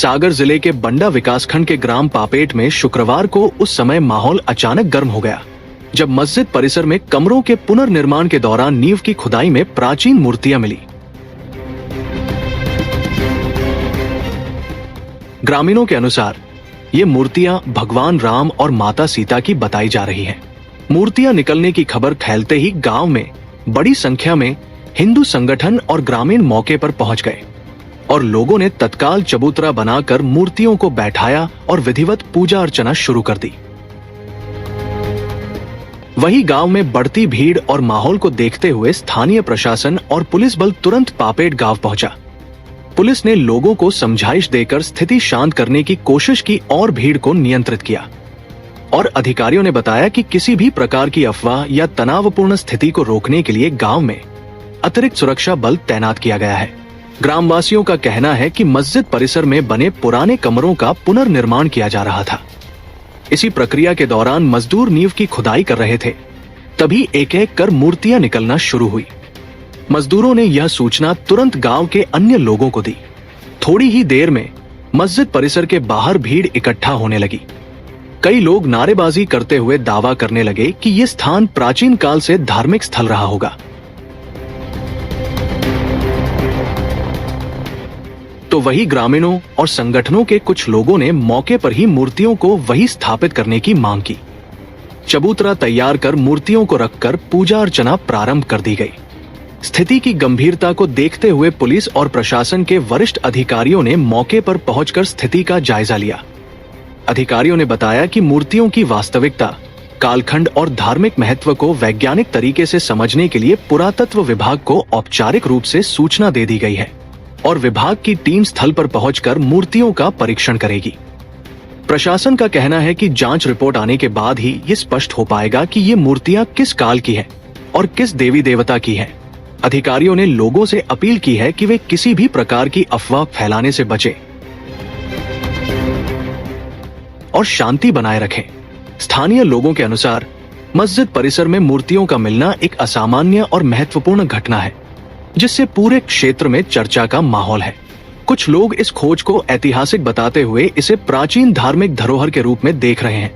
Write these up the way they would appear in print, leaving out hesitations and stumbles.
सागर जिले के बंडा विकासखंड के ग्राम पापेट में शुक्रवार को उस समय माहौल अचानक गर्म हो गया जब मस्जिद परिसर में कमरों के पुनर्निर्माण के दौरान नींव की खुदाई में प्राचीन मूर्तियां मिली। ग्रामीणों के अनुसार ये मूर्तियां भगवान राम और माता सीता की बताई जा रही हैं। मूर्तियां निकलने की खबर फैलते ही गांव में बड़ी संख्या में हिंदू संगठन और ग्रामीण मौके पर पहुंच गए और लोगों ने तत्काल चबूतरा बनाकर मूर्तियों को बैठाया और विधिवत पूजा अर्चना शुरू कर दी। वहीं गांव में बढ़ती भीड़ और माहौल को देखते हुए स्थानीय प्रशासन और पुलिस बल तुरंत पापेट गांव पहुंचा। पुलिस ने लोगों को समझाइश देकर स्थिति शांत करने की कोशिश की और भीड़ को नियंत्रित किया और अधिकारियों ने बताया कि किसी भी प्रकार की अफवाह या तनावपूर्ण स्थिति को रोकने के लिए गांव में अतिरिक्त सुरक्षा बल तैनात किया गया है। ग्रामवासियों का कहना है कि मस्जिद परिसर में बने पुराने कमरों का पुनर्निर्माण किया जा रहा था। इसी प्रक्रिया के दौरान मजदूर नींव की खुदाई कर रहे थे, तभी एक एक कर मूर्तियां निकलना शुरू हुई। मजदूरों ने यह सूचना तुरंत गांव के अन्य लोगों को दी। थोड़ी ही देर में मस्जिद परिसर के बाहर भीड़ इकट्ठा होने लगी। कई लोग नारेबाजी करते हुए दावा करने लगे कि यह स्थान प्राचीन काल से धार्मिक स्थल रहा होगा। तो वही ग्रामीणों और संगठनों के कुछ लोगों ने मौके पर ही मूर्तियों को वही स्थापित करने की मांग की। चबूतरा तैयार कर मूर्तियों को रखकर पूजा अर्चना प्रारंभ कर दी गई। स्थिति की गंभीरता को देखते हुए पुलिस और प्रशासन के वरिष्ठ अधिकारियों ने मौके पर पहुंचकर स्थिति का जायजा लिया। अधिकारियों ने बताया कि मूर्तियों की वास्तविकता, कालखंड और धार्मिक महत्व को वैज्ञानिक तरीके से समझने के लिए पुरातत्व विभाग को औपचारिक रूप से सूचना दे दी गई है और विभाग की टीम स्थल पर पहुंचकर मूर्तियों का परीक्षण करेगी। प्रशासन का कहना है कि जांच रिपोर्ट आने के बाद ही ये स्पष्ट हो पाएगा कि ये मूर्तियां किस काल की है और किस देवी देवता की है। अधिकारियों ने लोगों से अपील की है कि वे किसी भी प्रकार की अफवाह फैलाने से बचें और शांति बनाए रखें। स्थानीय लोगों के अनुसार मस्जिद परिसर में मूर्तियों का मिलना एक असामान्य और महत्वपूर्ण घटना है, जिससे पूरे क्षेत्र में चर्चा का माहौल है। कुछ लोग इस खोज को ऐतिहासिक बताते हुए इसे प्राचीन धार्मिक धरोहर के रूप में देख रहे हैं,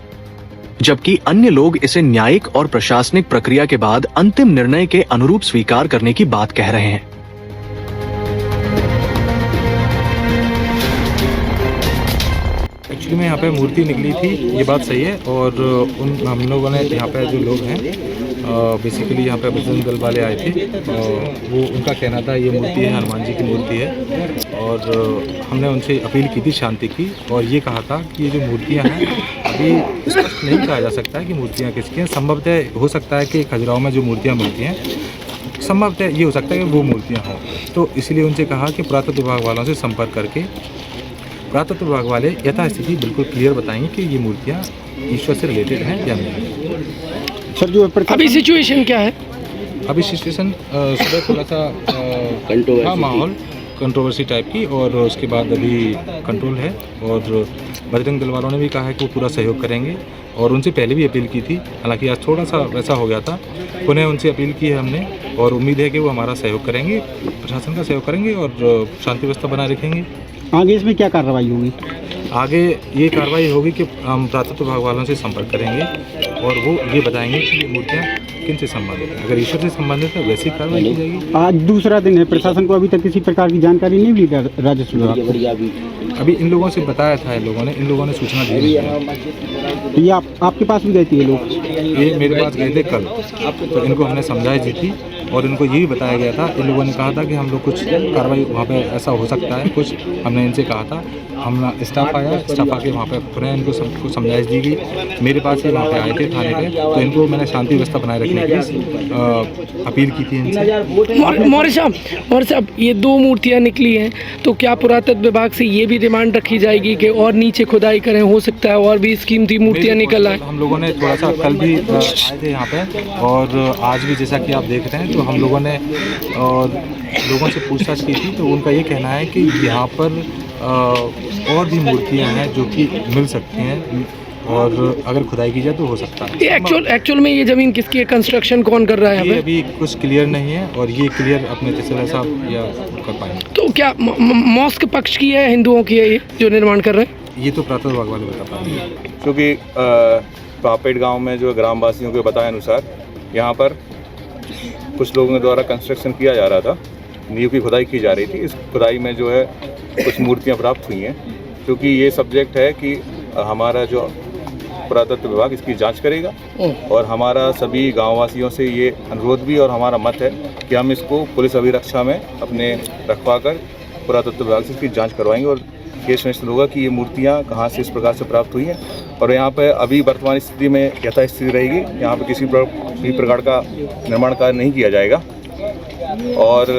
जबकि अन्य लोग इसे न्यायिक और प्रशासनिक प्रक्रिया के बाद अंतिम निर्णय के अनुरूप स्वीकार करने की बात कह रहे हैं। एक्चुअली में यहाँ पे मूर्ति निकली थी, ये बात सही है। और हम लोगों ने यहाँ पे जो लोग हैं बेसिकली यहाँ पे बजरंग दल वाले आए थे, वो उनका कहना था ये मूर्ति है हनुमान जी की मूर्ति है। और हमने उनसे अपील की थी शांति की और ये कहा था कि ये जो मूर्तियाँ हैं अभी स्पष्ट नहीं कहा जा सकता है कि मूर्तियाँ किसकी हैं। संभवतः हो सकता है कि खजुराहो में जो मूर्तियाँ मिलती हैं संभवतः ये हो सकता है कि वो मूर्तियाँ हों। तो इसलिए उनसे कहा कि पुरातत्व विभाग वालों से संपर्क करके पुरातत्व विभाग वाले यथास्थिति बिल्कुल क्लियर बताएंगे कि ये मूर्तियाँ ईश्वर से रिलेटेड हैं या नहीं। सर जो अभी सिचुएशन क्या है? अभी सिचुएशन सुबह थोड़ा सा माहौल कंट्रोवर्सी टाइप की और उसके बाद अभी कंट्रोल है। और बजरंग दल वालों ने भी कहा है कि वो पूरा सहयोग करेंगे और उनसे पहले भी अपील की थी, हालांकि आज थोड़ा सा वैसा हो गया था। उन्हें उनसे अपील की है हमने और उम्मीद है कि वो हमारा सहयोग करेंगे, प्रशासन का सहयोग करेंगे और शांति व्यवस्था बनाए रखेंगे। आगे इसमें क्या कार्रवाई होगी? आगे ये कार्रवाई होगी कि हम पुरातत्व विभाग वालों से संपर्क करेंगे और वो ये बताएंगे कि ये मूर्तियाँ किन से संबंधित है। अगर ईश्वर से संबंधित है वैसी कार्रवाई की जाएगी। आज दूसरा दिन है, प्रशासन को अभी तक किसी प्रकार की जानकारी नहीं मिली राजस्व विभाग? अभी इन लोगों से बताया था, इन लोगों ने सूचना दी है। तो ये आपके पास भी गए थे ये लोग? ये मेरे पास गए थे कल, तो इनको हमने समझाई दी थी और इनको ये भी बताया गया था। इन लोगों ने कहा था कि हम लोग कुछ कार्रवाई वहाँ पे ऐसा हो सकता है कुछ, हमने इनसे कहा था। हम स्टाफ आया, स्टाफ आके वहाँ पे पुनः इनको सबको समझाइश दी गई। मेरे पास ही वहाँ पे आए थे थाने पे, तो इनको मैंने शांति व्यवस्था बनाए रखने की अपील की थी इनसे। मौर्य साहब ये 2 मूर्तियाँ निकली हैं, तो क्या पुरातत्व विभाग से ये भी डिमांड रखी जाएगी कि और नीचे खुदाई करें? हो सकता है और भी इस कीमती मूर्तियाँ निकल आए। हम लोगों ने थोड़ा सा कल भी आए थे यहाँ पे और आज भी जैसा कि आप देख रहे हैं, तो हम लोगों ने और लोगों से पूछताछ की थी। तो उनका ये कहना है कि यहाँ पर और भी मूर्तियाँ हैं जो कि मिल सकती हैं और अगर खुदाई की जाए तो हो सकता है। एक्चुअल में ये ज़मीन किसकी है, कंस्ट्रक्शन कौन कर रहा है ये यहाँ पे? अभी कुछ क्लियर नहीं है और ये क्लियर अपने तहसीलदार साहब या कर पाएंगे। तो क्या मॉस्क पक्ष की है, हिंदुओं की है ये जो निर्माण कर रहे हैं? ये तो पुरातत्व विभाग वाले बता पाएंगे। क्योंकि पापेट गांव में जो ग्रामवासियों के बताए अनुसार यहाँ पर कुछ लोगों के द्वारा कंस्ट्रक्शन किया जा रहा था, नींव की खुदाई की जा रही थी। इस खुदाई में जो है कुछ मूर्तियाँ प्राप्त हुई हैं, क्योंकि ये सब्जेक्ट है कि हमारा जो पुरातत्व विभाग इसकी जांच करेगा और हमारा सभी गांववासियों से ये अनुरोध भी और हमारा मत है कि हम इसको पुलिस अभिरक्षा में अपने रखवा कर पुरातत्व विभाग से इसकी जांच करवाएंगे और केस सुनिश्चित होगा कि ये मूर्तियाँ कहाँ से इस प्रकार से प्राप्त हुई हैं और यहाँ पे अभी वर्तमान स्थिति में यथास्थिति रहेगी। यहाँ पे किसी भी प्रकार का निर्माण कार्य नहीं किया जाएगा। और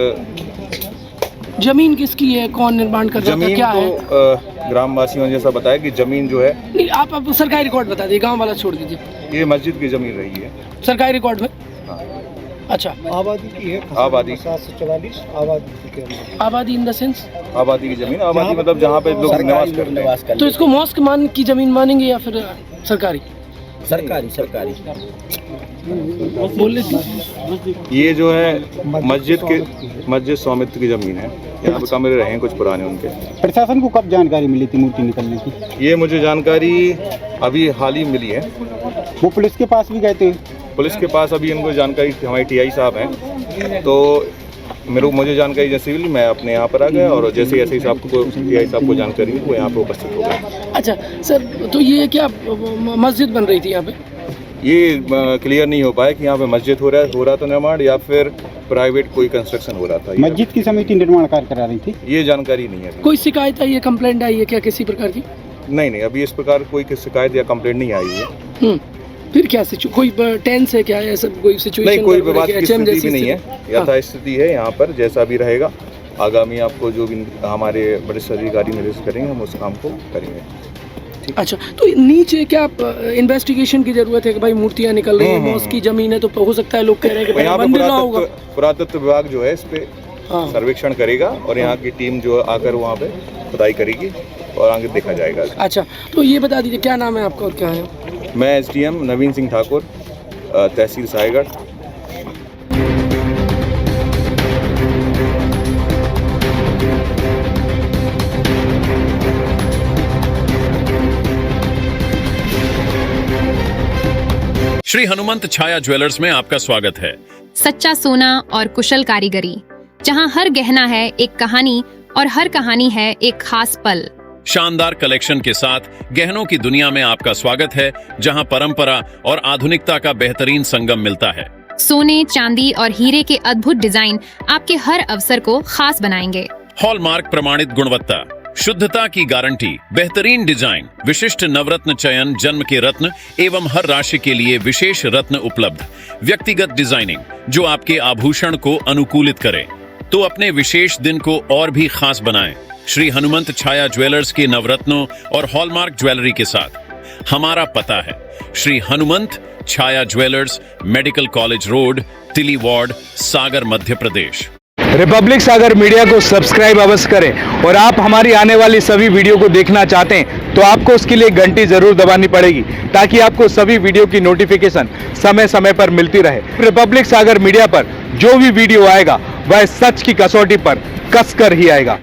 जमीन किसकी है, कौन निर्माण कर रहा है, क्या है? तो ग्रामवासियों ने जैसा बताया कि जमीन जो है, नहीं आप सरकारी रिकॉर्ड बता दीजिए, गांव वाला छोड़ दीजिए। ये मस्जिद की जमीन रही है सरकारी रिकॉर्ड में। हाँ। अच्छा, आबादी की है, आबादी 744 आबादी इन द सेंस आबादी की जमीन, आबादी मतलब जहाँ पे लोग निवास करते हैं। तो इसको मॉस्क मान की जमीन मानेंगे या फिर सरकारी? सरकारी बोल लेती। ये जो है मस्जिद स्वामित्व की जमीन है। यहाँ पे कमरे रहे हैं कुछ पुराने उनके। प्रशासन को कब जानकारी मिली थी मूर्ति निकलने की? ये मुझे जानकारी अभी हाल ही मिली है। वो पुलिस के पास भी गए थे? पुलिस के पास अभी इनको जानकारी, हमारे टीआई साहब हैं, तो मुझे जानकारी जैसे मिली मैं अपने यहाँ पर आ गया और जैसे एसआई साहब को, टीआई साहब को जानकारी मिली वो यहाँ पे उपस्थित हो गए। अच्छा सर, तो ये क्या मस्जिद बन रही थी यहाँ पे? ये क्लियर नहीं हो पाया कि यहाँ पे मस्जिद हो रहा था निर्माण या फिर प्राइवेट कोई कंस्ट्रक्शन हो रहा था। मस्जिद की समिति निर्माण कार्य करा रही थी, ये जानकारी नहीं है। कोई शिकायत आई है, कंप्लेंट आई है क्या किसी प्रकार की? नहीं, अभी इस प्रकार कोई शिकायत या कंप्लेंट नहीं आई है। फिर क्या कोई टेंस है क्या, ऐसा कोई सिचुएशन? नहीं, कोई विवाद की स्थिति भी नहीं है, यथास्थिति है यहाँ पर। जैसा भी रहेगा आगामी आपको जो भी हमारे वरिष्ठ अधिकारी निर्देश करेंगे हम उस काम को करेंगे। अच्छा, तो नीचे क्या इन्वेस्टिगेशन की जरूरत है कि भाई मूर्तियाँ निकल रही है, मॉस्क की जमीन है, तो हो सकता है लोग कह रहे हैं कि यहाँ मंदिर ना होगा। पुरातत्व विभाग जो है इस पे सर्वेक्षण करेगा और यहाँ की टीम जो आकर वहाँ पे खुदाई करेगी और आगे देखा जाएगा। अच्छा, तो ये बता दीजिए क्या नाम है आपका और क्या है? मैं एसडीएम नवीन सिंह ठाकुर, तहसील साहेगढ़। श्री हनुमंत छाया ज्वेलर्स में आपका स्वागत है। सच्चा सोना और कुशल कारीगरी, जहां हर गहना है एक कहानी और हर कहानी है एक खास पल। शानदार कलेक्शन के साथ गहनों की दुनिया में आपका स्वागत है, जहां परंपरा और आधुनिकता का बेहतरीन संगम मिलता है। सोने, चांदी और हीरे के अद्भुत डिजाइन आपके हर अवसर को खास बनाएंगे। हॉलमार्क प्रमाणित गुणवत्ता, शुद्धता की गारंटी, बेहतरीन डिजाइन, विशिष्ट नवरत्न चयन, जन्म के रत्न एवं हर राशि के लिए विशेष रत्न उपलब्ध, व्यक्तिगत डिजाइनिंग जो आपके आभूषण को अनुकूलित करे, तो अपने विशेष दिन को और भी खास बनाएं। श्री हनुमंत छाया ज्वेलर्स के नवरत्नों और हॉलमार्क ज्वेलरी के साथ हमारा पता है श्री हनुमंत छाया ज्वेलर्स, मेडिकल कॉलेज रोड, तिली वार्ड, सागर, मध्य प्रदेश। रिपब्लिक सागर मीडिया को सब्सक्राइब अवश्य करें और आप हमारी आने वाली सभी वीडियो को देखना चाहते हैं तो आपको उसके लिए घंटी जरूर दबानी पड़ेगी ताकि आपको सभी वीडियो की नोटिफिकेशन समय समय पर मिलती रहे। रिपब्लिक सागर मीडिया पर जो भी वीडियो आएगा वह सच की कसौटी पर कसकर ही आएगा।